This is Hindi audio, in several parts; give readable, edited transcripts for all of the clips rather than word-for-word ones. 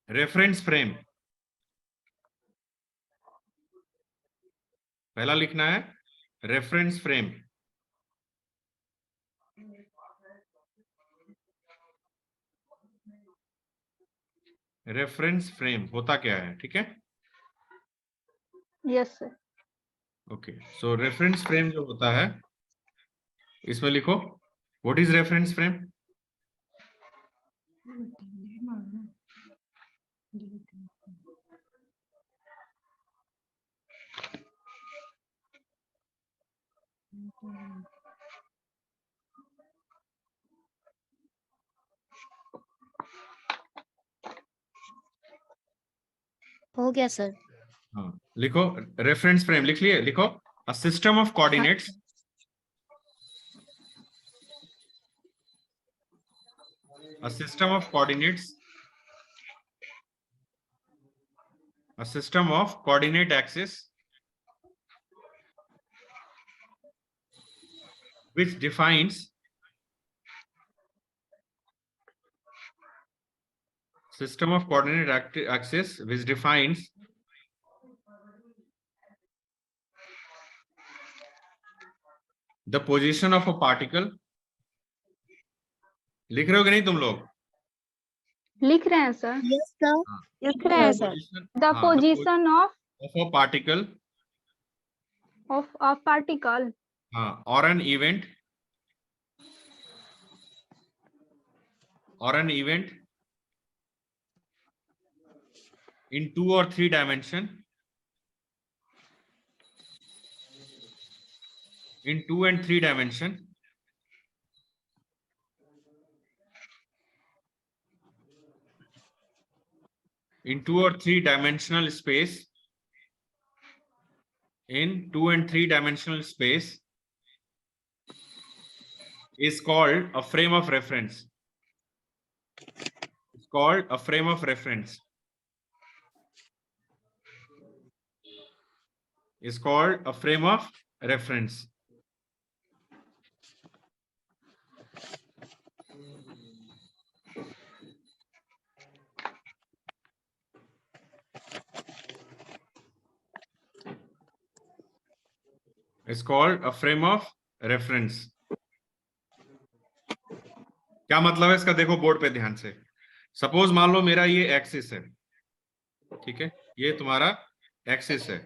रेफरेंस फ्रेम पहला लिखना है, रेफरेंस फ्रेम। रेफरेंस फ्रेम होता क्या है, ठीक है? Yes sir. ओके, सो रेफरेंस फ्रेम जो होता है, इसमें लिखो व्हाट इज रेफरेंस फ्रेम। हो गया सर। हाँ लिखो, रेफरेंस फ्रेम लिख लिए, लिखो a system of coordinates, a system of coordinates, a system of coordinate axis which defines system of coordinate axis which defines the position of a particle। लिख रहे हो कि नहीं तुम लोग? लिख रहे हैं सर। यस सर, लिख रहे हैं sir. The position of a particle a particle or an event in 2 or 3 dimension, in 2 and 3 dimension, in 2 or 3 dimensional space, in 2 and 3 dimensional space is called a frame of reference. It's called a frame of reference. Is called a frame of reference. Is called a frame of reference. क्या मतलब है इसका, देखो बोर्ड पे ध्यान से। सपोज मान लो मेरा ये एक्सिस है, ठीक है, ये तुम्हारा एक्सिस है,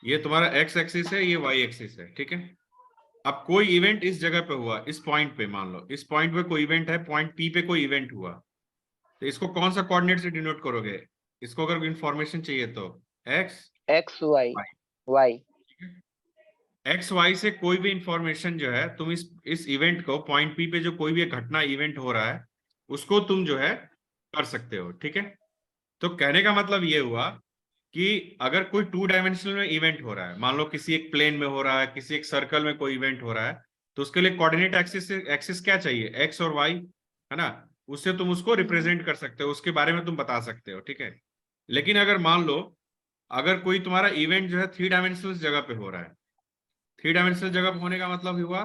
ये तुम्हारा एक्स एक्सिस है, ये वाई एक्सिस है, ठीक है। अब कोई इवेंट इस जगह पे हुआ, इस पॉइंट पे, मान लो इस पॉइंट पे कोई इवेंट है, पॉइंट पी पे कोई इवेंट हुआ, तो इसको कौन सा कोऑर्डिनेट से डिनोट करोगे? इसको अगर इंफॉर्मेशन चाहिए तो X Y Y, X Y से कोई भी इंफॉर्मेशन जो है, तुम इस इवेंट को, पॉइंट पी पे जो कोई भी घटना इवेंट हो रहा है, उसको तुम जो है कर सकते हो, ठीक है। तो कहने का मतलब ये हुआ कि अगर कोई 2 डायमेंशनल में इवेंट हो रहा है, मान लो किसी एक प्लेन में हो रहा है, किसी एक सर्कल में कोई इवेंट हो रहा है, तो उसके लिए कोऑर्डिनेट एक्सिस क्या चाहिए? एक्स और वाई, है ना। उससे तुम उसको रिप्रेजेंट कर सकते हो, उसके बारे में तुम बता सकते हो, ठीक है। लेकिन अगर मान लो अगर कोई तुम्हारा इवेंट जो है 3 डायमेंशनल जगह पे हो रहा है, 3 डायमेंशनल जगह पे होने का मतलब हुआ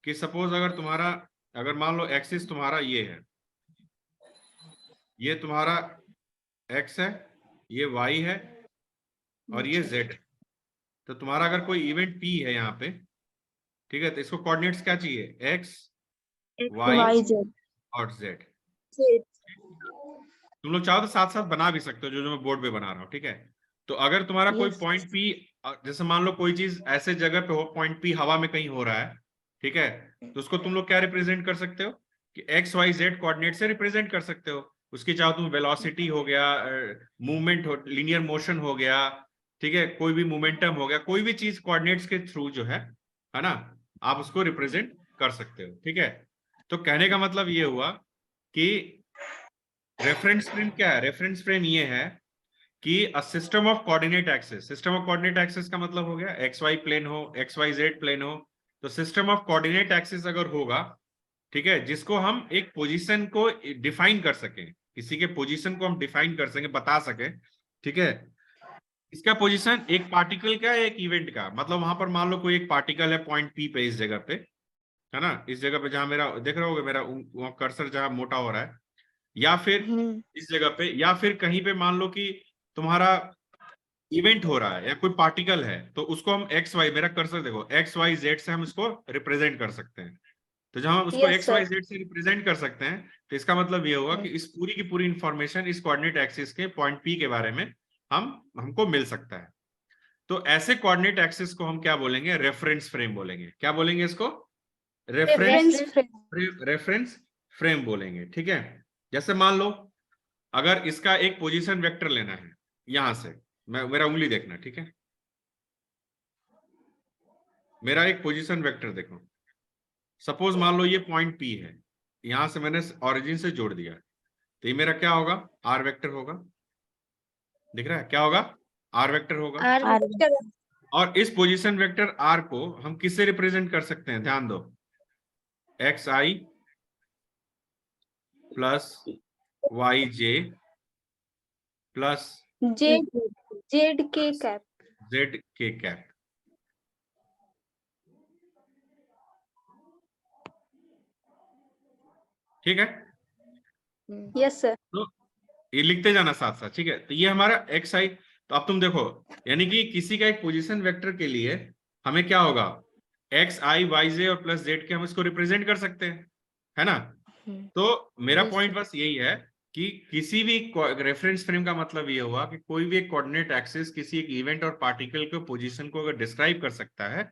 कि सपोज अगर तुम्हारा, अगर मान लो एक्सिस तुम्हारा ये है, ये तुम्हारा एक्स है, ये वाई है और ये जेड, तो तुम्हारा अगर कोई इवेंट पी है यहाँ पे, ठीक है, तो इसको कोऑर्डिनेट्स क्या चाहिए? एक्स वाई जेड और जेड। तुम लोग चाहो तो साथ साथ बना भी सकते हो, जो मैं बोर्ड पे बना रहा हूँ, ठीक है। तो अगर तुम्हारा कोई पॉइंट पी, जैसे मान लो कोई चीज ऐसे जगह पे हो, पॉइंट पी हवा में कहीं हो रहा है, ठीक है, तो उसको तुम लोग क्या रिप्रेजेंट कर सकते हो कि एक्स वाई जेड कोऑर्डिनेट से रिप्रेजेंट कर सकते हो। उसकी चाहो तुम वेलोसिटी हो गया, मूवमेंट हो, लीनियर मोशन हो गया, ठीक है, कोई भी मोमेंटम हो गया, कोई भी चीज कोऑर्डिनेट्स के थ्रू जो है ना, आप उसको रिप्रेजेंट कर सकते हो, ठीक है। तो कहने का मतलब ये हुआ कि रेफरेंस फ्रेम क्या है? रेफरेंस फ्रेम ये है कि a system of coordinate axis, system of coordinate axis का मतलब हो गया एक्स वाई प्लेन हो, एक्स वाई जेड प्लेन हो, तो सिस्टम ऑफ कोऑर्डिनेट एक्सिस अगर होगा, ठीक है, जिसको हम एक पोजीशन को डिफाइन कर सकें, किसी के पोजीशन को हम डिफाइन कर सकें, बता सकें, ठीक है। इसका पोजीशन एक पार्टिकल का, एक इवेंट का, मतलब वहां पर मान लो कोई एक पार्टिकल है पॉइंट पी पे, इस जगह पे, है ना, इस जगह पे जहां मेरा देख रहे होगे, मेरा कर्सर जहां मोटा हो रहा है, या फिर इस जगह पे, या फिर कहीं पे मान लो कि तुम्हारा इवेंट हो रहा है या कोई पार्टिकल है, तो उसको हम एक्स वाई, मेरा कर्सर देखो, एक्स वाई जेड से हम इसको रिप्रेजेंट कर सकते हैं। तो जब हम उसको Yes, X sir. Y Z से रिप्रेजेंट कर सकते हैं, तो इसका मतलब ये होगा कि इस पूरी की पूरी इंफॉर्मेशन इस कोऑर्डिनेट एक्सिस के पॉइंट पी के बारे में हमको मिल सकता है। तो ऐसे कोऑर्डिनेट एक्सिस को हम क्या बोलेंगे? रेफरेंस फ्रेम बोलेंगे। क्या बोलेंगे इसको? Reference रेफरेंस फ्रेम बोलेंगे, ठीक है। जैसे मान लो अगर इसका एक पोजीशन वेक्टर लेना है, यहां से मेरा उंगली देखना, ठीक है। मेरा एक पोजीशन वेक्टर देखो, सपोज मान लो ये पॉइंट पी है, यहां से मैंने ओरिजिन से जोड़ दिया, तो ये मेरा क्या होगा? आर वेक्टर होगा। दिख रहा है क्या होगा? आर वेक्टर होगा। और इस पोजीशन वेक्टर आर को हम किससे रिप्रेजेंट कर सकते हैं? ध्यान दो, X I plus Y J plus Z K cap. Z K cap. ठीक है, Yes, sir. तो ये लिखते जाना साथ साथ, ठीक है। तो ये हमारा एक्स आई। तो अब तुम देखो, यानी कि किसी का एक पोजीशन वेक्टर के लिए हमें क्या होगा? एक्स आई वाई जे और प्लस जेड के हम इसको रिप्रेजेंट कर सकते हैं, है ना। तो मेरा पॉइंट बस यही है कि किसी भी रेफरेंस फ्रेम का मतलब ये हुआ कि कोई भी एक कोऑर्डिनेट एक्सिस किसी एक इवेंट और पार्टिकल के पोजीशन को अगर डिस्क्राइब कर सकता है,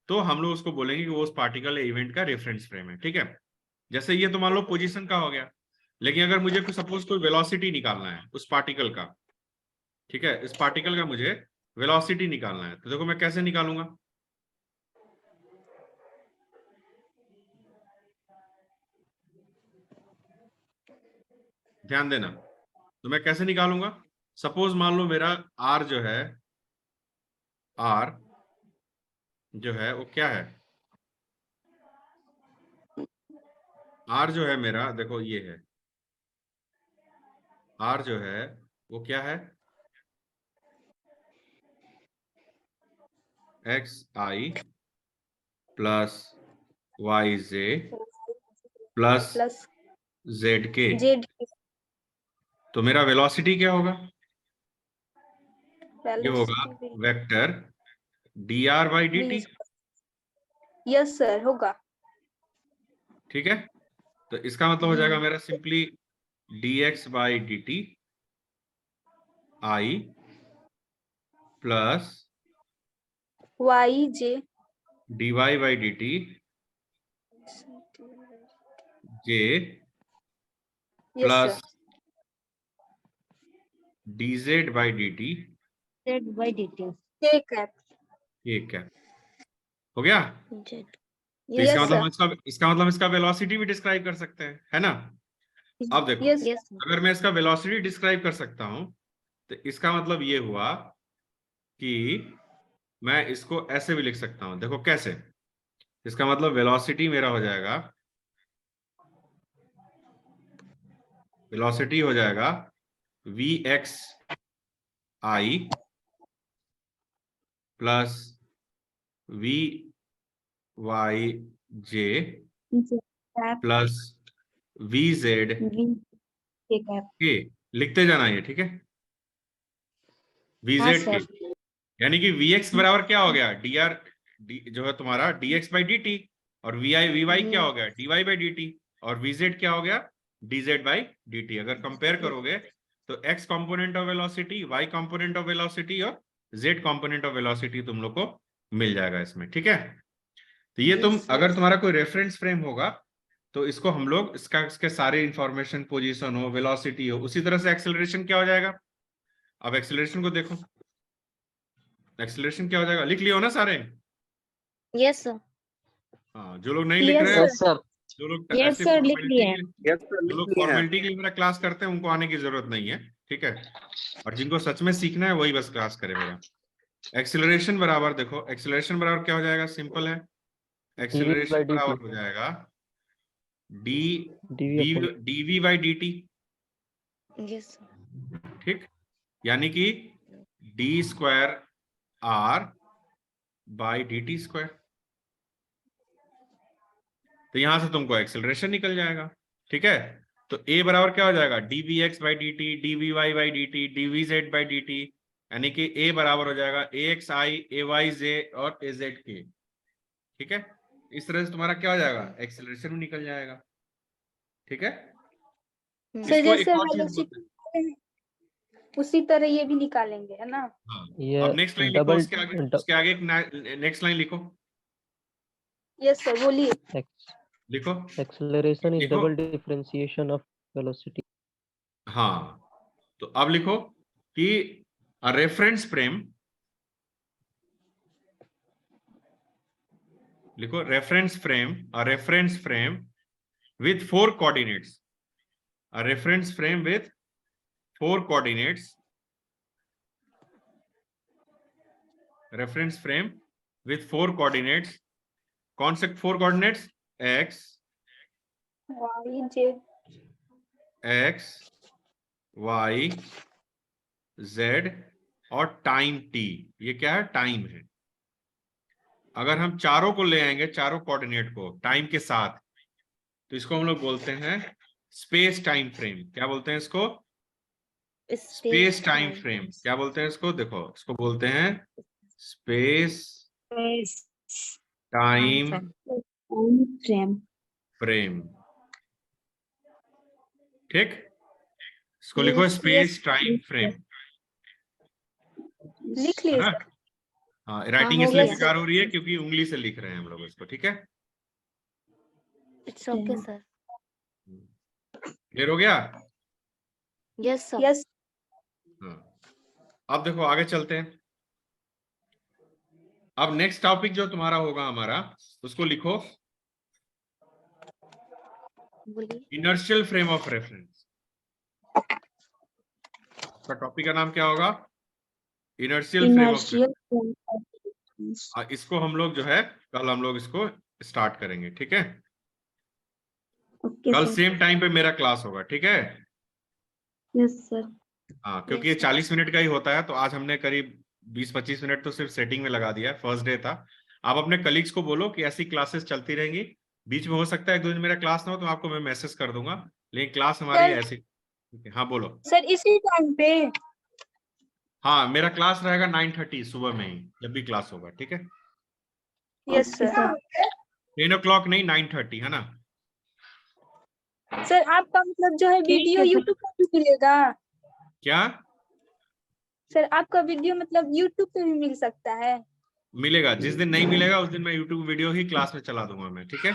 तो हम लोग उसको बोलेंगे कि वो उस पार्टिकल या इवेंट का रेफरेंस फ्रेम है, ठीक है। जैसे ये तो मान लो पोजीशन का हो गया, लेकिन अगर मुझे सपोज कोई वेलोसिटी निकालना है उस पार्टिकल का, ठीक है, इस पार्टिकल का मुझे वेलोसिटी निकालना है, तो देखो मैं कैसे निकालूंगा। ध्यान देना, तो मैं कैसे निकालूंगा? सपोज मान लो मेरा आर जो है, आर जो है वो क्या है? आर जो है मेरा, देखो ये है आर जो है वो क्या है? X I plus Y J plus Plus Z के। Z तो मेरा वेलोसिटी क्या होगा? ये होगा velocity will vector D R by D T, be. Yes, sir. होगा. ठीक है। तो इसका मतलब हो जाएगा मेरा simply D X by D T I plus Y J D Y by D T J Yes, plus sir. D Z by D T K cap. ये क्या हो गया? तो Yes, इसका मतलब sir. हम इसका वेलोसिटी भी डिस्क्राइब कर सकते हैं, है ना। अब देखो, Yes. अगर मैं इसका वेलोसिटी डिस्क्राइब कर सकता हूं, तो इसका मतलब ये हुआ कि मैं इसको ऐसे भी लिख सकता हूं। देखो कैसे, इसका मतलब वेलोसिटी मेरा हो जाएगा, वेलोसिटी हो जाएगा V X I plus V Y J plus V Z के। लिखते जाना ये, ठीक है, वी जेड के। यानी कि वी एक्स बराबर क्या हो गया? डी आर जो है तुम्हारा D X by D T, और वी वाई क्या हो गया? D Y by D T, और वी जेड क्या हो गया? D Z by D T. अगर कंपेयर करोगे तो X component of velocity, Y component of velocity और जेड कंपोनेंट ऑफ वेलोसिटी तुम लोग को मिल जाएगा इसमें, ठीक है। तो ये तुम अगर तुम्हारा कोई रेफरेंस फ्रेम होगा, तो इसको हम लोग इसके सारे इंफॉर्मेशन, पोजीशन हो, वेलोसिटी हो, उसी तरह से एक्सेलरेशन क्या हो जाएगा। अब एक्सेलरेशन को देखो, एक्सेलरेशन क्या हो जाएगा? लिख लियो ना सारे? Yes sir. हाँ, जो लोग नहीं लिख Yes, रहे हैं, sir. जो लोग Yes, ऐसे sir, लिख फॉर्मेलिटी लिए के हैं। लिए, जो लोग फॉर्मेलिटी के लिए मेरा क्लास करते हैं, उनको आने की जरूरत नहीं है, ठीक है। और जिनको सच में सीखना है वही बस क्लास करे मेरा। एक्सेलरेशन बराबर, देखो एक्सेलरेशन बराबर क्या हो जाएगा? सिंपल है, एक्सेलरेशन बराबर हो जाएगा D V by D T, yes ठीक। यानी कि D square R by D T square. तो यहां से तुमको एक्सेलरेशन निकल जाएगा, ठीक है। तो a बराबर क्या हो जाएगा, dvx by D T, dvy by D T, dvz by D T, यानी कि a बराबर हो जाएगा axi, ayj और azk। ठीक है, इस तरह से तुम्हारा क्या हो जाएगा, एक्सेलरेशन भी निकल जाएगा। ठीक है, सर इसको जैसे एक और चीज बोलते हैं। वेलोसिटी उसी तरह ये भी निकालेंगे, है ना? हाँ, ये अब नेक्स्ट लाइन लिखो, उसके आगे एक नेक्स्ट लाइन लिखो, यस सर, बोलिए। लिखो acceleration is लिखो। double differentiation of velocity. हाँ, तो अब लिखो कि a reference frame, लिखो reference frame with 4 coordinates, a reference frame with 4 coordinates, reference frame with 4 coordinates, कौन से 4 coordinates, x, वाई जे, x, y, z और टाइम t। ये क्या है, टाइम है। अगर हम चारों को ले आएंगे, चारों कोऑर्डिनेट को टाइम के साथ, तो इसको हम लोग बोलते हैं स्पेस टाइम फ्रेम। क्या बोलते हैं इसको, स्पेस टाइम फ्रेम। क्या बोलते हैं इसको, देखो इसको बोलते हैं स्पेस टाइम फ्रेम। ठीक, इसको लिखो स्पेस टाइम फ्रेम, लिख है लिए ना? सर। हाँ, राइटिंग हो इसलिए गया। बेकार हो रही है क्योंकि उंगली से लिख रहे हैं हम लोग इसको। ठीक है, इट्स ओके सर। क्लियर हो गया? Yes sir. यस हाँ, अब देखो आगे चलते हैं। अब नेक्स्ट टॉपिक जो तुम्हारा होगा हमारा, उसको लिखो बोलिए। Inertial frame of reference. उसका टॉपिक का नाम क्या होगा, इनर्शियल फ्रेम ऑफ रेफरेंस। इसको हम लोग जो है कल हम लोग इसको स्टार्ट करेंगे। ठीक है, कल सेम टाइम पे मेरा क्लास होगा। ठीक है, यस सर। हाँ, क्योंकि ये 40 मिनट का ही होता है, तो आज हमने करीब 20-25 मिनट तो सिर्फ सेटिंग में लगा दिया। फर्स्ट डे था। आप अपने कलीग्स को बोलो कि ऐसी क्लासेस चलती रहेंगी, बीच में हो सकता है एक दो दिन मेरा क्लास ना हो तो आपको मैं मैसेज कर दूंगा, लेकिन क्लास हमारी सर- ऐसी। हाँ बोलो। सर इसी टाइम पे? हाँ, मेरा क्लास रहेगा 9:30 सुबह में ही, जब भी क्लास होगा। ठीक है, यस सर। 10 o'clock नहीं, 9:30, है ना? सर आपका मतलब जो है वीडियो यूट्यूब पर भी मिलेगा? क्या सर आपका वीडियो मतलब यूट्यूब पे भी मिल सकता है? मिलेगा, जिस दिन नहीं मिलेगा उस दिन मैं यूट्यूब वीडियो ही क्लास में चला दूंगा मैं। ठीक है,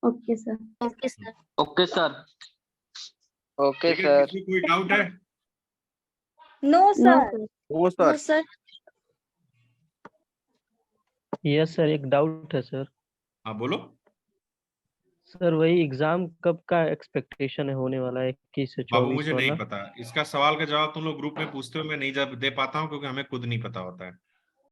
okay sir. Okay sir. Okay sir. Okay ठीक है, सर। किसी कोई डाउट है? No sir. वो no sir. Sir. Yes sir, एक डाउट है सर। हाँ बोलो। सर वही एग्जाम कब का एक्सपेक्टेशन है होने वाला है, 21 से बाबू 24 मुझे नहीं वाला? पता, इसका सवाल का जवाब तुम लोग ग्रुप में पूछते हो, मैं नहीं जब दे पाता हूँ क्योंकि हमें खुद नहीं पता होता है।